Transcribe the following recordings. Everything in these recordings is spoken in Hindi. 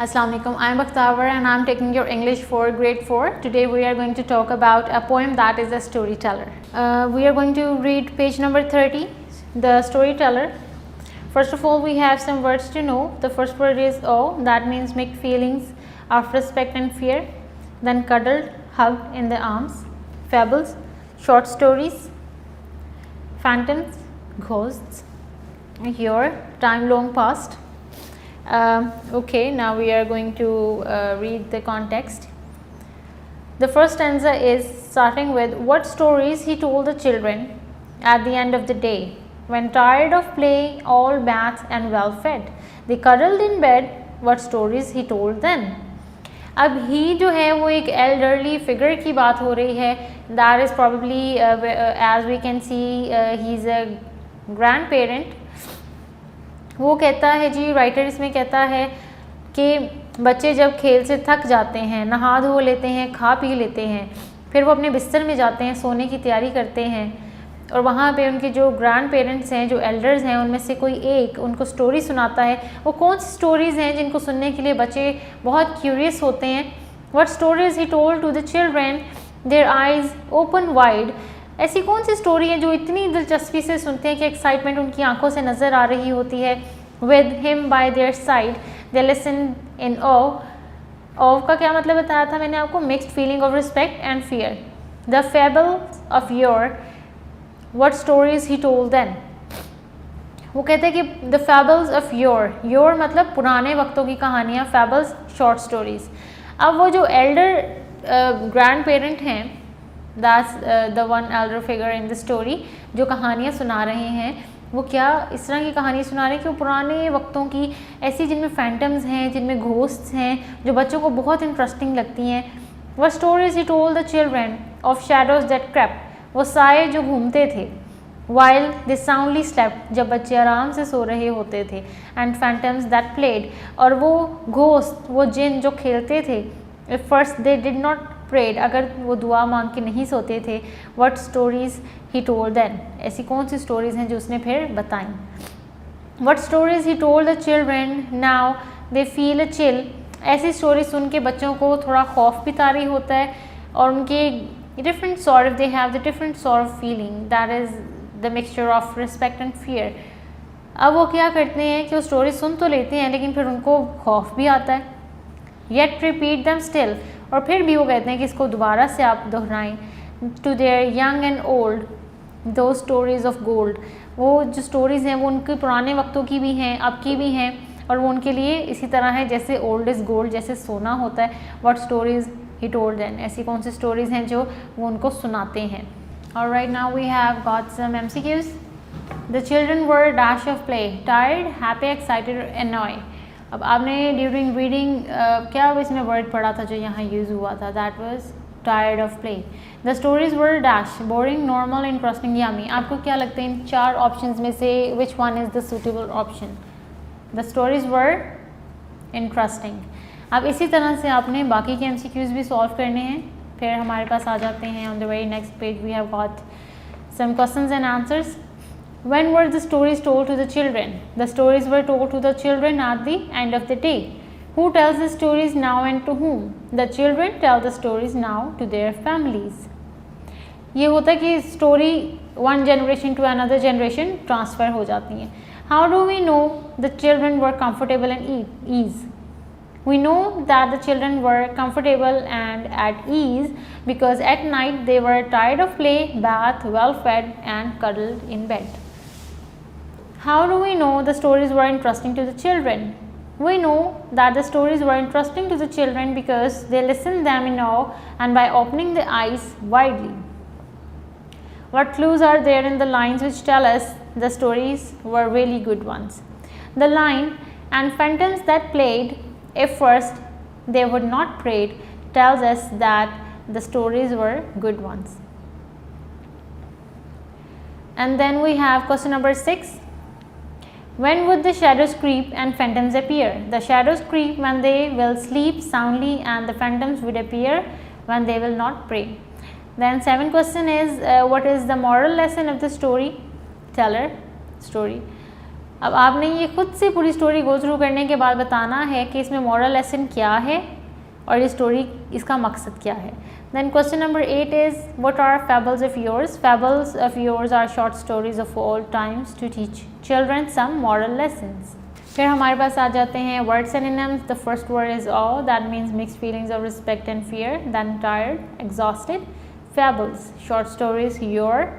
Assalamu alaikum. I am Bakhtavar and I am taking your English for grade 4. Today we are going to talk about a poem that is a storyteller. We are going to read page number 30, the storyteller. First of all, we have some words to know. The first word is awe, that means mixed feelings of respect and fear. Then cuddled, hugged in the arms. Fables, short stories. Phantoms, ghosts. Your time long past. Okay, now we are going to read the context. The first stanza is starting with what stories he told the children at the end of the day. When tired of play, all bathed and well fed, they cuddled in bed. What stories he told then. अब ही जो है वो एक एल्डरली फिगर की बात हो रही है. That is probably as we can see he is a grand parent. वो कहता है जी, राइटर इसमें कहता है कि बच्चे जब खेल से थक जाते हैं, नहा धो लेते हैं, खा पी लेते हैं, फिर वो अपने बिस्तर में जाते हैं, सोने की तैयारी करते हैं और वहाँ पे उनके जो ग्रैंड पेरेंट्स हैं, जो एल्डर्स हैं, उनमें से कोई एक उनको स्टोरी सुनाता है. वो कौन सी स्टोरीज़ हैं जिनको सुनने के लिए बच्चे बहुत क्यूरियस होते हैं. What stories he told to the children, their eyes open wide. ऐसी कौन सी स्टोरी है जो इतनी दिलचस्पी से सुनते हैं कि एक्साइटमेंट उनकी आंखों से नज़र आ रही होती है. With him by their side they listen in awe. Awe का क्या मतलब बताया था मैंने आपको? Mixed feeling of respect and fear. The fables of yore, what stories he told then. वो कहते हैं कि the fables of yore, yore मतलब पुराने वक्तों की कहानियाँ, फेबल्स शॉर्ट स्टोरीज़. अब वो जो एल्डर ग्रैंड पेरेंट हैं, that's the one Elder figure in the story, जो कहानियाँ सुना रहे हैं, वो क्या इस तरह की कहानी सुना रहे हैं कि वो पुराने वक्तों की ऐसी जिनमें फैंटम्स हैं, जिनमें घोस्ट्स हैं, जो बच्चों को बहुत इंटरेस्टिंग लगती हैं. What stories he told the children of shadows that crept, वो साए जो घूमते थे. वाइल दे साउंडली स्लेप्ट, जब बच्चे आराम से सो रहे होते थे. एंड फैंटम्स दैट प्लेड, और वो घोस्ट, वो जिन जो खेलते थे. If first they did not prayed, अगर वो दुआ मांग के नहीं सोते थे. What stories he told then, ऐसी कौन सी स्टोरीज़ हैं जो उसने फिर बताई. What stories he told the children now they feel a chill. ऐसी स्टोरी सुन के बच्चों को थोड़ा खौफ भी तारी होता है और उनके different sort, they have the different sort of feeling, that is the mixture of respect and fear. अब वो क्या करते हैं कि वो स्टोरी सुन तो लेते हैं लेकिन फिर उनको खौफ भी आता है. येट रिपीट दैम स्टिल, और फिर भी वो कहते हैं कि इसको दोबारा से आप दोहराएं. To their young and old do stories of gold, वो जो स्टोरीज़ हैं वो उनके पुराने वक्तों की भी हैं, अब की भी हैं, और वो उनके लिए इसी तरह है जैसे ओल्ड इज़ गोल्ड, जैसे सोना होता है. What stories he told then, ऐसी कौन सी स्टोरीज़ हैं जो वो उनको सुनाते हैं. Alright, now we have got some MCQs. The children were dash of play, tired, happy, excited, annoy. अब आपने ड्यूरिंग रीडिंग क्या इसमें वर्ड पढ़ा था जो यहाँ यूज़ हुआ था? That was tired of play. The stories were dash, boring, normal, interesting, yummy. आपको क्या लगता है इन चार ऑप्शंस में से which one is the suitable option? The stories were interesting. अब इसी तरह से आपने बाकी के MCQs भी सॉल्व करने हैं. फिर हमारे पास आ जाते हैं on the very next page we have got some questions and answers. When were the stories told to the children? The stories were told to the children at the end of the day. Who tells the stories now and to whom? The children tell the stories now to their families. ये होता है कि story one generation to another generation transfer हो जाती हैं. How do we know the children were comfortable and ease? We know that the children were comfortable and at ease because at night they were tired of play, bathed, well fed and cuddled in bed. How do we know the stories were interesting to the children? We know that the stories were interesting to the children because they listened them in awe and by opening their eyes widely. What clues are there in the lines which tell us the stories were really good ones? The line, and phantoms that played, if first they would not prayed, tells us that the stories were good ones. And then we have question number 6. When would the shadows creep and phantoms appear? The shadows creep when they will sleep soundly and the phantoms would appear when they will not pray. Then 7th question is what is the moral lesson of the story teller story? अब आपने ये खुद से पूरी स्टोरी गो थ्रू करने के बाद बताना है कि इसमें मॉरल लेसन क्या है और ये स्टोरी इसका मकसद क्या है. Then question number 8 is, what are fables of yours? Fables of yours are short stories of old times to teach children some moral lessons. फिर हमारे पास आ जाते हैं word synonyms. The first word is awe, that means mixed feelings of respect and fear. Then tired, exhausted. Fables, short stories. Your,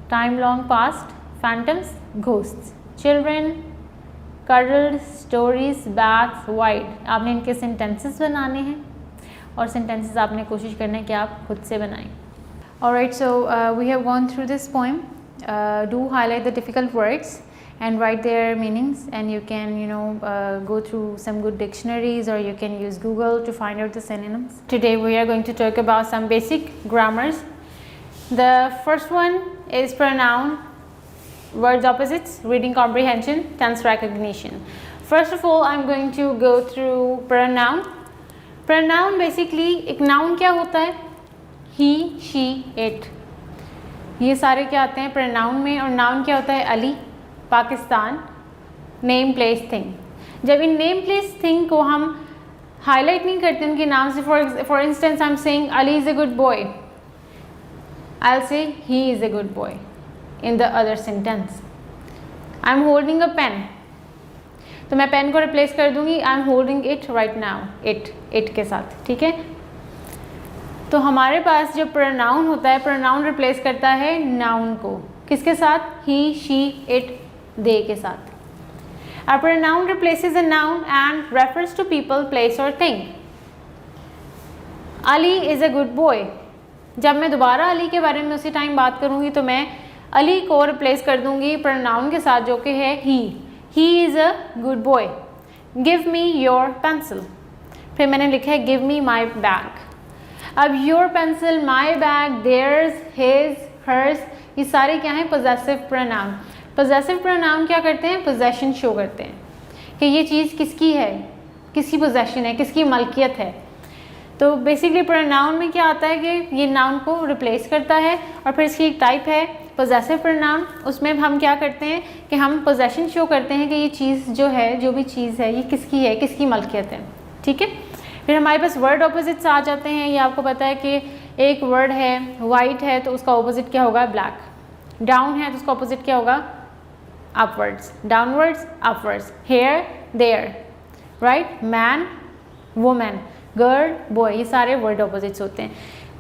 time long past. Phantoms, ghosts. Children, cuddled. Stories, baths, wide. आपने इनके sentences बनाने हैं और sentences आपने कोशिश करना है कि आप खुद से बनाएं. Alright, so we have gone through this poem. Do highlight the difficult words and write their meanings, and you can go through some good dictionaries, or you can use Google to find out the synonyms. Today we are going to talk about some basic grammars. The first one is pronoun, words opposites, reading comprehension, tense recognition. First of all, I'm going to go through pronoun. Pronoun basically एक noun क्या होता है? He, she, it. ये सारे क्या आते हैं pronoun में. और noun क्या होता है? Ali, Pakistan, name, place, thing. जब इन name, place, thing को हम highlight नहीं करते उनके नाम से, for instance I'm saying Ali is a good boy, I'll say he is a good boy in the other sentence. I'm holding a pen, तो मैं पेन को रिप्लेस कर दूंगी I am holding it right now, it के साथ. ठीक है, तो हमारे पास जो प्रोनाउन होता है, प्रोनाउन रिप्लेस करता है नाउन को. किसके साथ? ही, शी, इट, दे के साथ. A pronoun replaces a noun and refers to people, place or thing. Ali is a good boy. जब मैं दोबारा अली के बारे में उसी टाइम बात करूंगी तो मैं अली को रिप्लेस कर दूंगी प्रोनाउन के साथ जो कि है ही. He is a good boy. Give me your pencil. फिर मैंने लिखा है give me my bag. अब your pencil, my bag, theirs, his, hers, ये सारे क्या हैं? possessive pronoun. possessive pronoun क्या करते हैं? possession show करते हैं कि ये चीज़ किसकी है, किसकी possession है, किसकी मलकियत है. तो बेसिकली pronoun में क्या आता है कि ये noun को replace करता है. और फिर इसकी एक टाइप है possessive pronoun. उसमें हम क्या करते हैं कि हम possession शो करते हैं कि ये चीज़ जो है, जो भी चीज़ है, ये किसकी है, किसकी मलकियत है. ठीक है, फिर हमारे पास word opposites आ जाते हैं. ये आपको पता है कि एक word है white है तो उसका opposite क्या होगा? black. down है तो उसका opposite क्या होगा? upwards. downwards, upwards. here, there, right? man, woman, girl, boy, ये सारे word opposites होते हैं.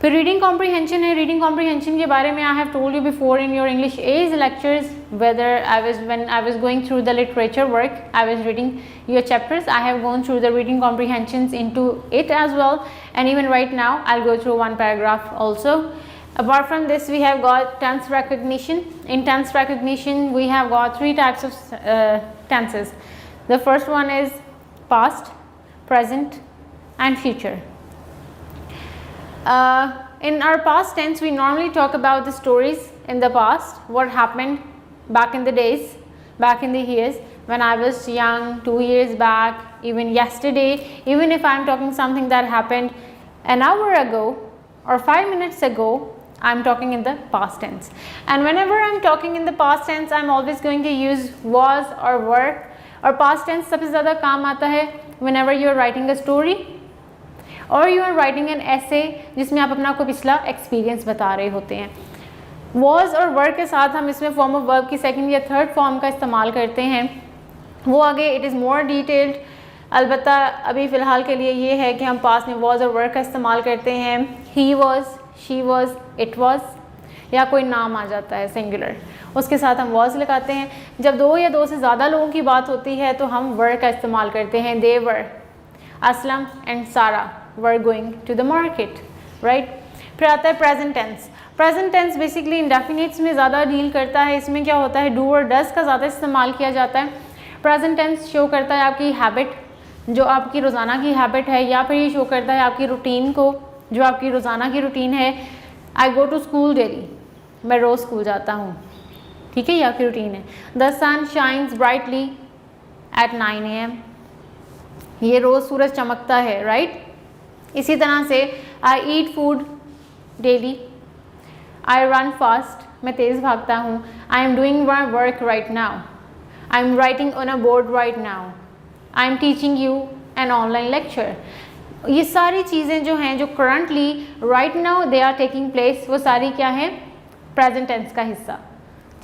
फिर रीडिंग कॉम्प्रीहेंशन है. रीडिंग कॉम्प्रीहेंशन के बारे में I have told you before in your English as lectures, whether when I was going through the literature work, I was reading your chapters, I have gone through the reading comprehensions into it as well, and even right now I will go through one paragraph also. Apart from this, we have got tense recognition. In tense recognition, we have got three types of tenses. The first one is past, present, and future. In our past tense, we normally talk about the stories in the past, what happened back in the days, back in the years, when I was young, 2 years back, even yesterday, even if I'm talking something that happened an hour ago or 5 minutes ago, I'm talking in the past tense. And whenever I'm talking in the past tense, I'm always going to use was or were. और past tense सबसे ज़्यादा काम आता है whenever you are writing a story और you are writing an essay जिसमें आप अपना कोई पिछला एक्सपीरियंस बता रहे होते हैं. was और were के साथ हम इसमें फॉर्म ऑफ वर्ब की सेकंड या थर्ड फॉर्म का इस्तेमाल करते हैं. वो आगे इट इज़ मोर डिटेल्ड. अलबत्ता अभी फ़िलहाल के लिए ये है कि हम पास में was और were का इस्तेमाल करते हैं. he was, she was, it was, या कोई नाम आ जाता है सिंगुलर, उसके साथ हम was लगाते हैं. जब दो या दो से ज़्यादा लोगों की बात होती है तो हम were का इस्तेमाल करते हैं. they were, असलम एंड सारा were going to the market, right? फिर आता है present tense. present tense basically indefinites में ज़्यादा डील करता है. इसमें क्या होता है, do और does का ज़्यादा इस्तेमाल किया जाता है. present tense शो करता है आपकी हैबिट, जो आपकी रोज़ाना की हैबिट है, या फिर ये शो करता है आपकी रूटीन को, जो आपकी रोज़ाना की रूटीन है. आई गो टू स्कूल डेली, मैं रोज़ स्कूल जाता हूँ. ठीक है, ये आपकी रूटीन है. The sun shines brightly at 9 AM, ये रोज़ सूरज चमकता है, राइट? इसी तरह से I eat food daily, I run fast, मैं तेज़ भागता हूँ. I am doing my work right now, I am writing on a board right now, I am teaching you an online lecture. ये सारी चीज़ें जो हैं जो currently right now they are taking place, वो सारी क्या है, प्रेजेंट टेंस का हिस्सा।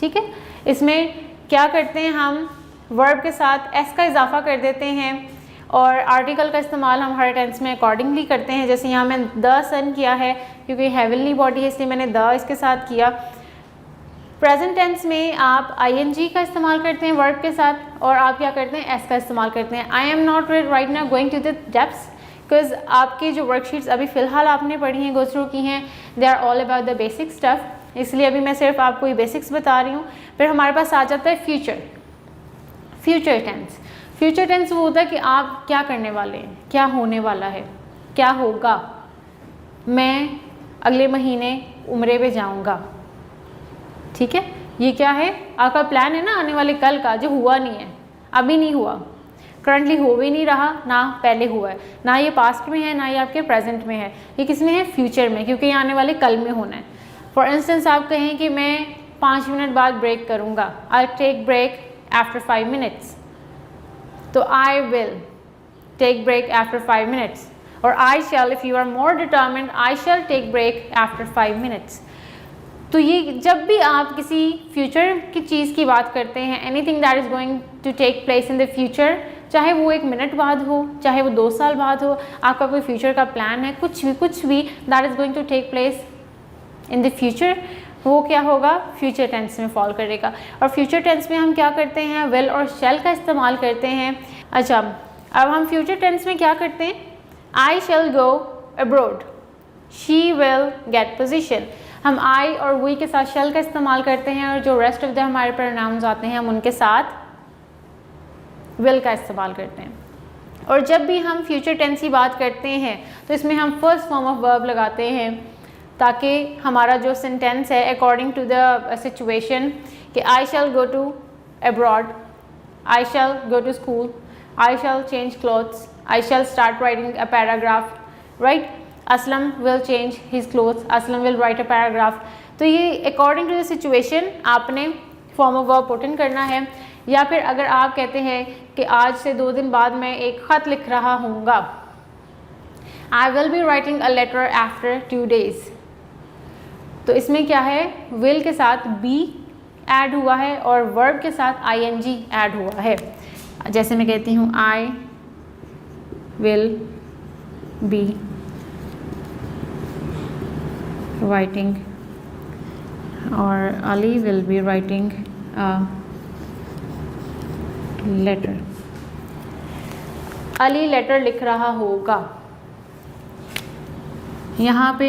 ठीक है, इसमें क्या करते हैं हम, वर्ब के साथ एस का इजाफा कर देते हैं और आर्टिकल का इस्तेमाल हम हर टेंस में अकॉर्डिंगली करते हैं। जैसे यहाँ मैं द सन किया है क्योंकि हेवनली बॉडी है इसलिए मैंने द इसके साथ किया। प्रेजेंट टेंस में आप ing का इस्तेमाल करते हैं वर्ब के साथ और आप क्या करते हैं, एस का इस्तेमाल करते हैं। I am not right now going to the depths because आपकी जो वर्कशीट्स अभी फ़िलहाल आपने पढ़ी हैं, गो थ्रू की हैं, they are all about the basic stuff, इसलिए अभी मैं सिर्फ आपको ये बेसिक्स बता रही हूँ। फिर हमारे पास आ जाता है future. Future tense, future tense वो होता है कि आप क्या करने वाले हैं, क्या होने वाला है, क्या होगा। मैं अगले महीने उम्रे पे जाऊँगा। ठीक है, ये क्या है, आपका प्लान है ना आने वाले कल का, जो हुआ नहीं है, अभी नहीं हुआ, करंटली हो भी नहीं रहा, ना पहले हुआ है, ना ये पास्ट में है, ना ये आपके प्रेजेंट में है, ये किस में है, फ्यूचर में, क्योंकि ये आने वाले कल में होना है। फॉर इंस्टेंस आप कहें कि मैं 5 मिनट बाद ब्रेक करूँगा, I take break after 5 minutes, तो I will take break after 5 minutes, और I shall, if you are more determined, I shall take break after 5 minutes. तो ये जब भी आप किसी फ्यूचर की चीज़ की बात करते हैं, anything that is going to take place in the future, चाहे वो 1 मिनट बाद हो, चाहे वो 2 साल बाद हो, आपका कोई फ्यूचर का प्लान है, कुछ भी that is going to take place in the future, वो क्या होगा, फ्यूचर टेंस में फॉल करेगा। और फ्यूचर टेंस में हम क्या करते हैं, विल और शैल का इस्तेमाल करते हैं। अच्छा, अब हम फ्यूचर टेंस में क्या करते हैं, I shall go abroad, she will get position. हम आई और वी के साथ शैल का इस्तेमाल करते हैं और जो रेस्ट ऑफ द हमारे प्रोनाउंस आते हैं हम उनके साथ विल का इस्तेमाल करते हैं। और जब भी हम फ्यूचर टेंस की बात करते हैं तो इसमें हम फर्स्ट फॉर्म ऑफ वर्ब लगाते हैं ताकि हमारा जो सेंटेंस है अकॉर्डिंग टू द सिचुएशन, कि I shall go to abroad, I shall go to school, I shall change clothes, I shall start writing a paragraph, right. Aslam will change his clothes, Aslam will write a paragraph। तो ये according to the situation आपने form of verb put in करना है। या फिर अगर आप कहते हैं कि आज से 2 दिन बाद मैं एक ख़त लिख रहा हूँगा, I will be writing a letter after 2 days। तो इसमें क्या है, will के साथ be ऐड हुआ है और verb के साथ ing ऐड हुआ है। जैसे मैं कहती हूँ I will be writing और Ali will be writing a letter, Ali letter लिख रहा होगा। यहाँ पे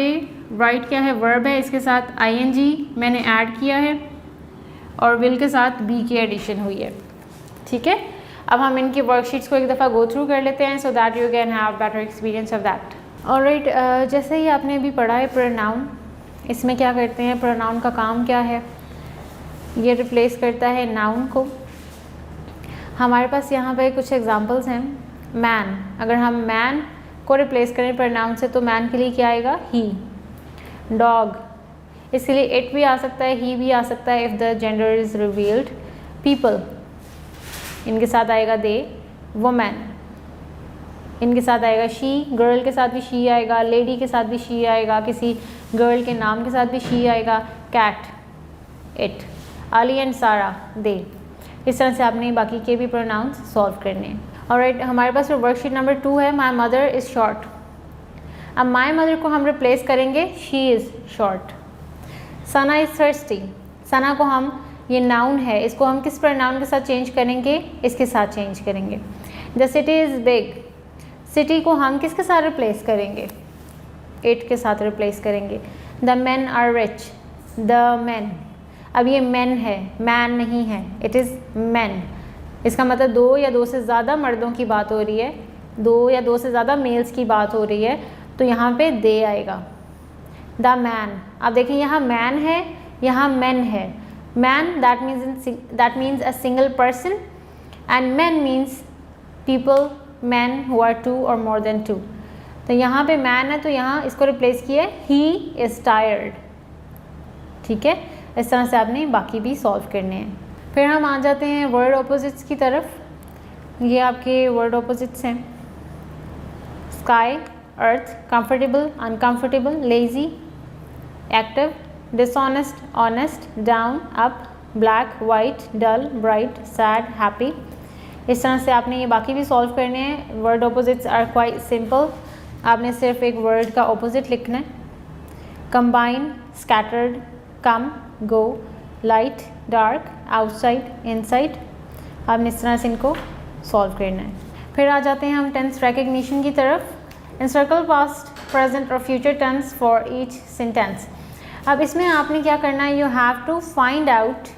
write क्या है, वर्ब है, इसके साथ ing मैंने ऐड किया है और will के साथ be की एडिशन हुई है। ठीक है, अब हम इनकी वर्कशीट्स को एक दफ़ा गो थ्रू कर लेते हैं so that you can have better experience of that. Alright, जैसे ही आपने अभी पढ़ा है प्रोनाउन, इसमें क्या करते हैं, प्रोनाउन का काम क्या है, ये रिप्लेस करता है नाउन को। हमारे पास यहाँ पे कुछ एग्जांपल्स हैं। मैन, अगर हम मैन को रिप्लेस करें प्रोनाउन से तो मैन के लिए क्या आएगा, ही। डॉग, इसके लिए इट भी आ सकता है, ही भी आ सकता है if the gender is revealed. People, इनके साथ आएगा दे। वुमेन, इनके साथ आएगा शी। गर्ल के साथ भी शी आएगा, लेडी के साथ भी शी आएगा, किसी गर्ल के नाम के साथ भी शी आएगा। Cat, it. अली एंड सारा, दे। इस तरह से आपने बाकी के भी प्रोनाउंस सॉल्व करने हैं। ऑलराइट, हमारे पास जो वर्कशीट नंबर 2 है, माई मदर इज़ शॉर्ट। अब माई मदर को हम रिप्लेस करेंगे she is short. Sana is thirsty, Sana को हम, ये नाउन है, इसको हम किस प्रोनाउन के साथ चेंज करेंगे, इसके साथ चेंज करेंगे। The city is big, city को हम किसके साथ रिप्लेस करेंगे, इट के साथ रिप्लेस करेंगे। The man are rich, the man, अब ये मैन है, मैन नहीं है, इट इज़ मैन। इसका मतलब 2 या 2 से ज़्यादा मर्दों की बात हो रही है, 2 या 2 से ज़्यादा मेल्स की बात हो रही है, तो यहाँ पे दे आएगा। द मैन, अब देखिए यहाँ मैन है, यहाँ मैन है। Man that means a single person and man means people, man who are 2 और मोर देन 2। तो यहाँ पे मैन है तो यहाँ इसको रिप्लेस किया है ही इज़ टायर्ड। ठीक है, इस तरह से आपने बाकी भी सॉल्व करने हैं। फिर हम आ जाते हैं वर्ड ऑपोजिट्स की तरफ। ये आपके वर्ड ऑपोजिट्स हैं। Sky, earth, comfortable, uncomfortable, lazy, active, dishonest, honest, down, up, black, white, dull, bright, sad, happy. इस तरह से आपने ये बाकी भी सॉल्व करने हैं। Word opposites are quite simple. आपने सिर्फ एक वर्ड का ऑपोजिट लिखना है। Combine, scattered, come, go, light, dark, outside, inside. आपने इस तरह से इनको सॉल्व करना है। फिर आ जाते हैं हम टेंस रिकग्निशन की तरफ। इंसर्कल पास्ट, प्रेजेंट और future tense for each sentence. अब इसमें आपने क्या करना है, you have to find out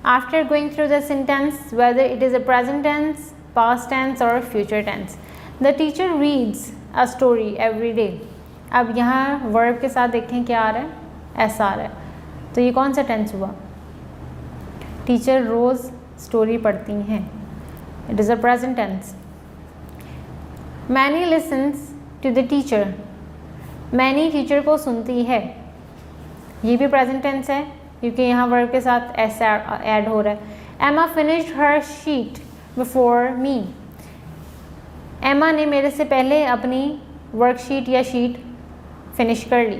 after going through the sentence whether it is a present tense, past tense और future tense. The teacher reads a story every day. अब यहाँ वर्ब के साथ देखें क्या आ रहा है, ऐसा आ रहा है, तो ये कौन सा टेंस हुआ? टीचर रोज़ स्टोरी पढ़ती हैं, it is a present tense. Manny listens to the teacher, Manny teacher को सुनती है, ये भी प्रेजेंट टेंस है क्योंकि यहाँ वर्ब के साथ एस ऐड हो रहा है। एमा फिनिश्ड हर शीट बिफोर मी, एमा ने मेरे से पहले अपनी वर्कशीट या शीट फिनिश कर ली।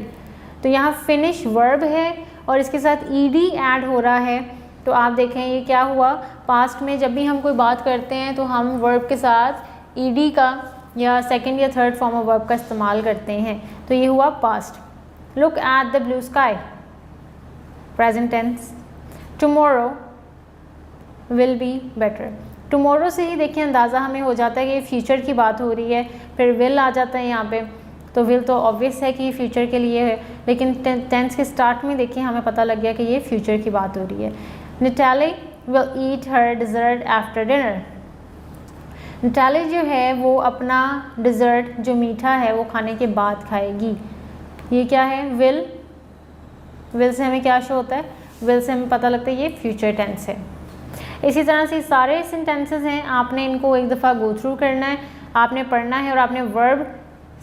तो यहाँ फिनिश वर्ब है और इसके साथ ईडी ऐड हो रहा है। तो आप देखें ये क्या हुआ, पास्ट में जब भी हम कोई बात करते हैं तो हम वर्ब के साथ ईडी का या सेकंड या थर्ड फॉर्म ऑफ वर्ब का इस्तेमाल करते हैं। तो ये हुआ past. Look at the blue sky, present tense. Tomorrow will be better, tomorrow से ही देखिए अंदाज़ा हमें हो जाता है कि फ्यूचर की बात हो रही है। फिर विल आ जाता है यहाँ पे, तो विल तो ऑब्वियस है कि फ्यूचर के लिए है, लेकिन टेंस के स्टार्ट में देखिए हमें पता लग गया कि ये फ्यूचर की बात हो रही है। Natalie will eat her dessert after dinner, Natalie जो है वो अपना डिज़र्ट जो मीठा है वो खाने के बाद खाएगी। ये क्या है, विल। विल से हमें क्या शो होता है, विल से हमें पता लगता है ये फ्यूचर टेंस है। इसी तरह से सारे सेंटेंसेस हैं, आपने इनको एक दफ़ा गो थ्रू करना है, आपने पढ़ना है और आपने वर्ब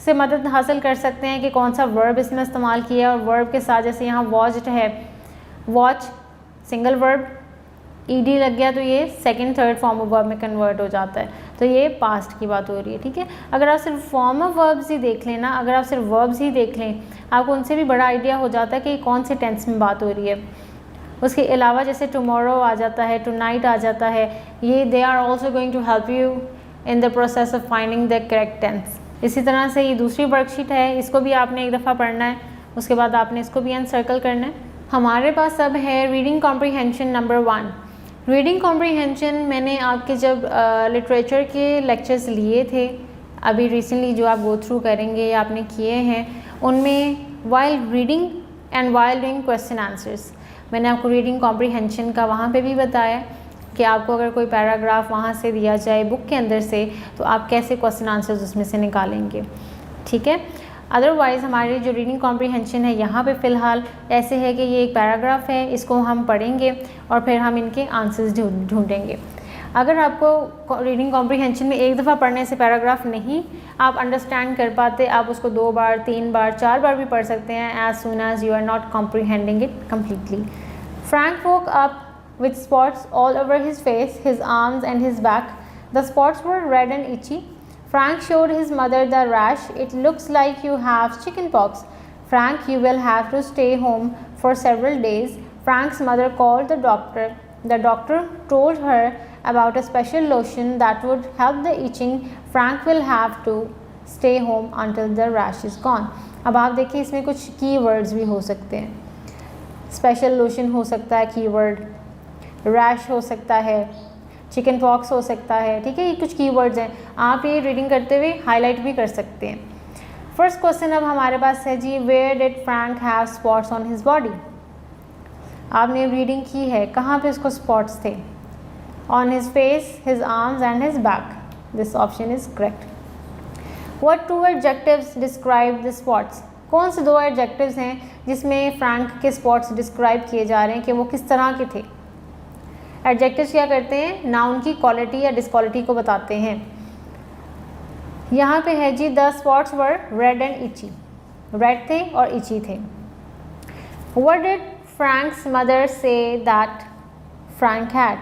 से मदद हासिल कर सकते हैं कि कौन सा वर्ब इसमें इस्तेमाल किया है। और वर्ब के साथ जैसे यहाँ वॉच्ड है, वॉच सिंगल वर्ब, ईडी लग गया तो ये second third form of verb में कन्वर्ट हो जाता है, तो ये पास्ट की बात हो रही है। ठीक है, अगर आप सिर्फ फॉर्म ऑफ वर्ब्स ही देख लें ना, अगर आप सिर्फ वर्ब्स ही देख लें, आपको उनसे भी बड़ा आइडिया हो जाता है कि कौन से टेंस में बात हो रही है। उसके अलावा जैसे टुमारो आ जाता है, टुनाइट आ जाता है, ये they are also going to help you in the process of finding the correct tense. इसी तरह से ये दूसरी वर्कशीट है, इसको भी आपने एक दफ़ा पढ़ना है, उसके बाद आपने इसको भी अनसर्कल करना है। हमारे पास अब है reading comprehension number 1। Reading comprehension मैंने आपके जब लिटरेचर के लेक्चर्स लिए थे, अभी रिसेंटली जो आप गो थ्रू करेंगे या आपने किए हैं, उनमें while reading and while doing question answers, मैंने आपको रीडिंग कॉम्प्रीहेंशन का वहाँ पे भी बताया कि आपको अगर कोई पैराग्राफ वहाँ से दिया जाए बुक के अंदर से, तो आप कैसे क्वेश्चन आंसर्स उसमें से निकालेंगे। ठीक है, अदरवाइज़ हमारी जो रीडिंग कॉम्प्रीहेंशन है यहाँ पे फ़िलहाल ऐसे है कि ये एक पैराग्राफ है, इसको हम पढ़ेंगे और फिर हम इनके आंसर्स ढूंढेंगे। अगर आपको रीडिंग कॉम्प्रीहेंशन में एक दफ़ा पढ़ने से पैराग्राफ नहीं आप अंडरस्टैंड कर पाते, आप उसको 2 बार 3 बार 4 बार भी पढ़ सकते हैं, as soon as you are not comprehending it completely. Frank woke up with spots all over his face, his arms and his back. The spots were red and itchy. Frank showed his mother the rash. It looks like you have chicken pox. Frank, you will have to stay home for several days. Frank's mother called the doctor. The doctor told her about a special lotion that would help the itching. Frank will have to stay home until the rash is gone. अब आप देखिए इसमें कुछ कीवर्ड्स भी हो सकते हैं। स्पेशल लोशन हो सकता है कीवर्ड, रैश हो सकता है, चिकन पॉक्स हो सकता है। ठीक है, ये कुछ कीवर्ड्स हैं, आप ये रीडिंग करते हुए हाईलाइट भी कर सकते हैं। फर्स्ट क्वेश्चन अब हमारे पास है जी, where did Frank have spots on his body. आपने रीडिंग की है, कहाँ पे उसको स्पॉट्स थे? On his face, his arms and his back. This option is correct. What 2 adjectives describe the spots. कौन से 2 एडजेक्टिव्स हैं जिसमें फ्रैंक के स्पॉट्स डिस्क्राइब किए जा रहे हैं कि वो किस तरह के थे। एडजेक्टिव्स क्या करते हैं, नाउन की क्वालिटी या डिसक्वालिटी को बताते हैं। यहाँ पे है जी, the spots were red and itchy, red थे और इची थे। What did Frank's mother say that Frank had.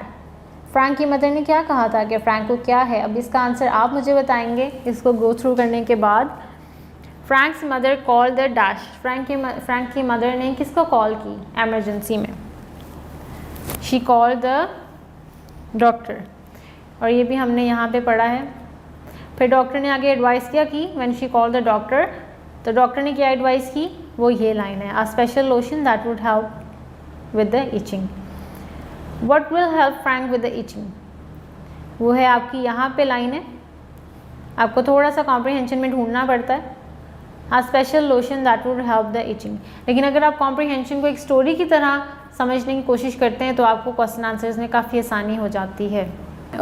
Frank की मदर ने क्या कहा था कि फ्रैंक को क्या है? अब इसका आंसर आप मुझे बताएंगे इसको गो थ्रू करने के बाद। Franks mother call the dash. Frank की मदर ने किसको कॉल की एमरजेंसी में? शी कॉल द डॉक्टर, और ये भी हमने यहाँ पे पढ़ा है। फिर डॉक्टर ने आगे एडवाइस क्या की? When she call the doctor, तो डॉक्टर ने क्या एडवाइस की? वो ये लाइन है, a special lotion that would help with the itching. What will help Frank with the itching? वो है आपकी यहाँ पे लाइन है, आपको थोड़ा सा कॉम्प्रीहेंशन में ढूंढना पड़ता है, a special lotion that would help the itching. लेकिन अगर आप कॉम्प्रीहेंशन को एक स्टोरी की तरह समझने की कोशिश करते हैं तो आपको क्वेश्चन आंसर्स में काफ़ी आसानी हो जाती है।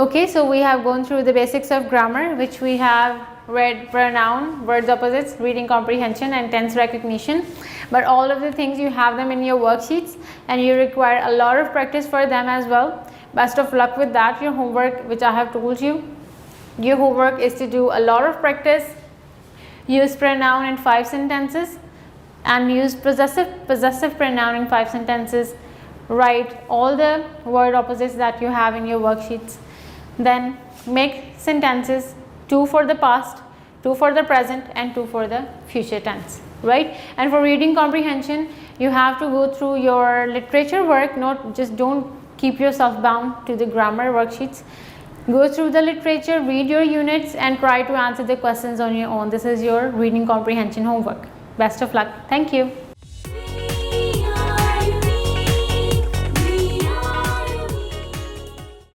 Okay, so we have gone through the basics of grammar, which we have read pronoun, words opposites, reading comprehension and tense recognition. But all of the things you have them in your worksheets and you require a lot of practice for them as well. Best of luck with that. Your homework, which I have told you, your homework is to do a lot of practice, use pronoun in 5 sentences and use possessive pronoun in 5 sentences. Write all the word opposites that you have in your worksheets. Then make sentences, 2 for the past, 2 for the present and 2 for the future tense, right? And for reading comprehension, you have to go through your literature work, don't keep yourself bound to the grammar worksheets. Go through the literature, read your units and try to answer the questions on your own. This is your reading comprehension homework. Best of luck. Thank you.